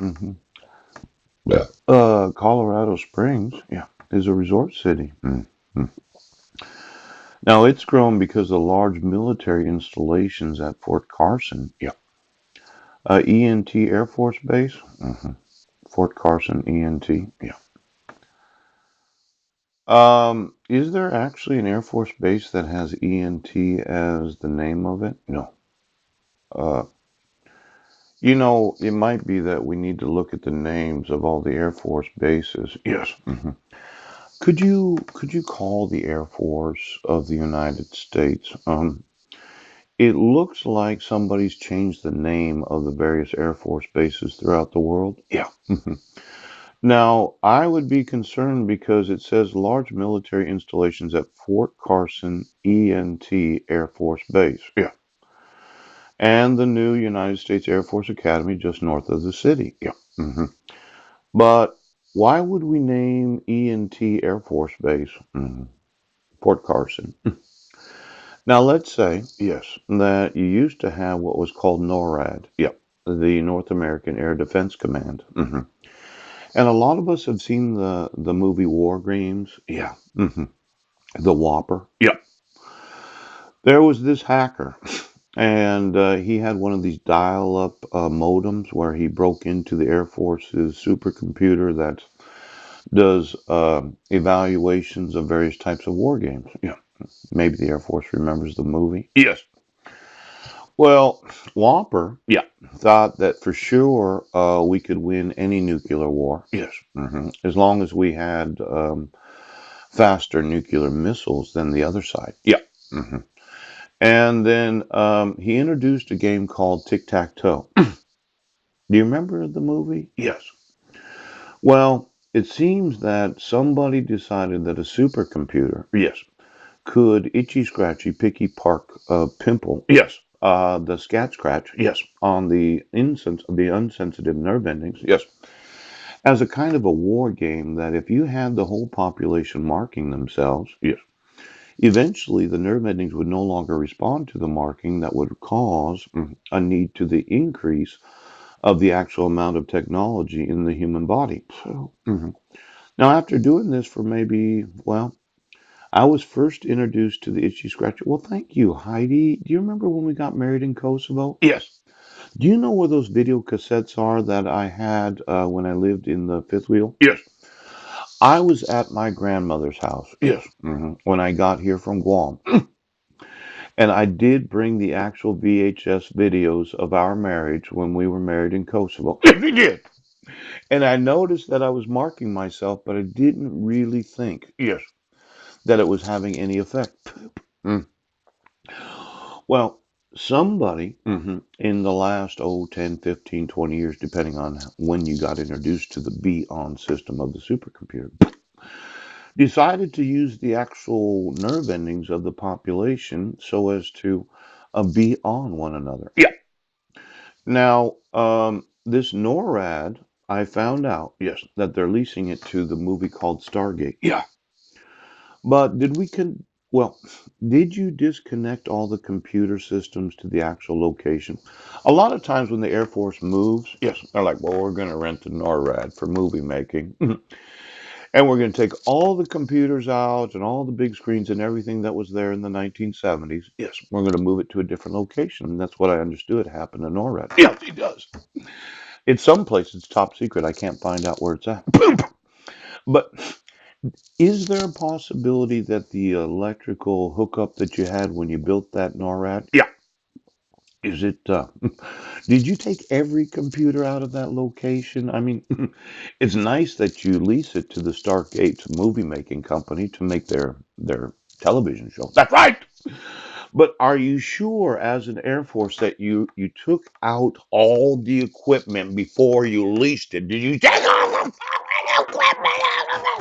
hmm Colorado Springs, yeah, is a resort city. Now it's grown because of large military installations at Fort Carson. Yeah. ENT Air Force Base. Fort Carson ENT. Yeah. Is there actually an Air Force base that has ENT as the name of it? No. Uh, it might be that we need to look at the names of all the Air Force bases. Yes. Could you call the Air Force of the United States? It looks like somebody's changed the name of the various Air Force bases throughout the world. Yeah. Now, I would be concerned because it says large military installations at Fort Carson ENT Air Force Base. Yeah. And the new United States Air Force Academy just north of the city. Yeah. But why would we name ENT Air Force Base Fort Carson? Now, let's say, yes, that you used to have what was called NORAD. Yep. The North American Air Defense Command. And a lot of us have seen the movie War Games. Yeah. The Whopper. Yep. There was this hacker, and he had one of these dial-up modems where he broke into the Air Force's supercomputer that does evaluations of various types of war games. Yeah. Maybe the Air Force remembers the movie. Yes. Well, Whopper, yeah, thought that for sure we could win any nuclear war. Yes. As long as we had faster nuclear missiles than the other side. Yeah. hmm And then he introduced a game called Tic Tac Toe. Do you remember the movie? Yes. Well, it seems that somebody decided that a supercomputer, yes, could itchy scratchy picky park pimple, yes, the scat scratch, yes, on the unsensitive nerve endings, yes, as a kind of a war game that if you had the whole population marking themselves, yes, eventually the nerve endings would no longer respond to the marking that would cause a need to the increase of the actual amount of technology in the human body. So, now after doing this for maybe, well, I was first introduced to the itchy scratcher. Well, thank you, Heidi. Do you remember when we got married in Kosovo? Yes. Do you know where those video cassettes are that I had when I lived in the fifth wheel? Yes. I was at my grandmother's house. Yes. When I got here from Guam. And I did bring the actual VHS videos of our marriage when we were married in Kosovo. Yes, we did. And I noticed that I was marking myself, but I didn't really think, yes, that it was having any effect. Mm. Well, somebody in the last, 10, 15, 20 years, depending on when you got introduced to the be on system of the supercomputer, decided to use the actual nerve endings of the population so as to be on one another. Yeah. Now, this NORAD, I found out, yes, that they're leasing it to the movie called Stargate. Yeah. But well, did you disconnect all the computer systems to the actual location? A lot of times when the Air Force moves, yes, they're like, well, we're going to rent the NORAD for movie making. And we're going to take all the computers out and all the big screens and everything that was there in the 1970s. Yes, we're going to move it to a different location. And that's what I understood happened to NORAD. Yes, it does. In some places, it's top secret. I can't find out where it's at. But is there a possibility that the electrical hookup that you had when you built that NORAD? Yeah. Is it, did you take every computer out of that location? I mean, it's nice that you lease it to the Stargate movie making company to make their television show. That's right. But are you sure, as an Air Force, that you took out all the equipment before you leased it? Did you take all the fucking equipment out of it?